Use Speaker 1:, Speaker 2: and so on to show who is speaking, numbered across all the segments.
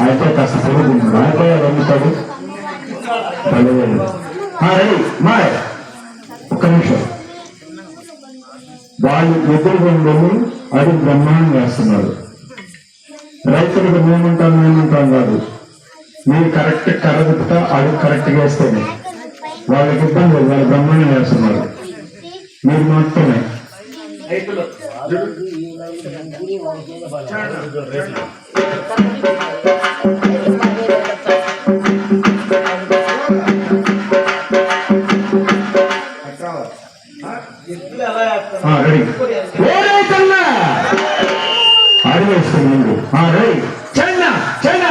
Speaker 1: అయితే కాస్త పొడుగు రాయపోయా వెళ్తాడు రెడీ మాయ్ ఒక్క నిమిషం. వాళ్ళు ఎదురుగొండలు అది బ్రహ్మాండం వేస్తున్నారు. రైతులకు మేమంటాం కాదు, మీరు కరెక్ట్ కరెక్ట్గా అది కరెక్ట్గా వేస్తేనే వాళ్ళకి ఇబ్బంది లేదు. వాళ్ళు బ్రహ్మాండం వేస్తున్నారు, మీరు మాత్రమే ఆడివేస్తుంది ముందు రెడీ చైనా చైనా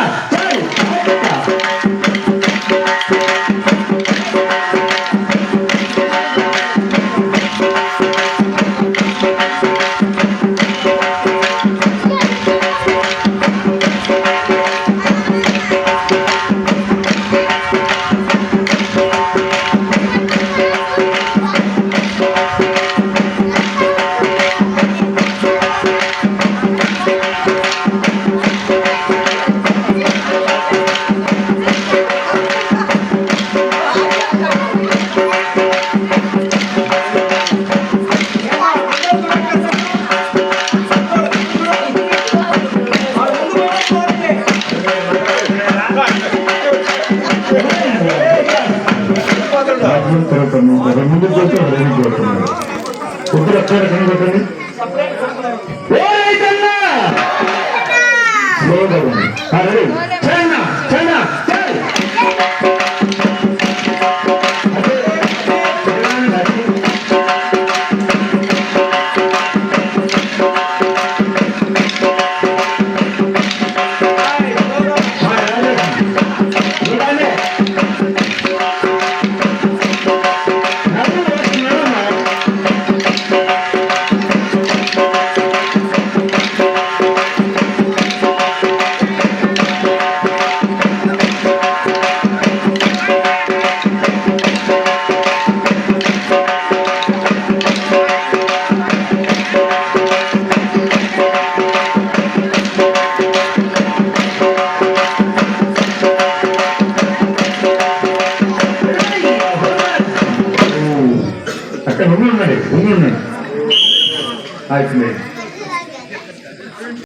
Speaker 1: ముందు కొడుతున్నారు. ఇద్దరు ఎక్కడ కనిపెట్టండి. చైనా చైనా అక్కడ ఉండండి. ఆಯ್ತು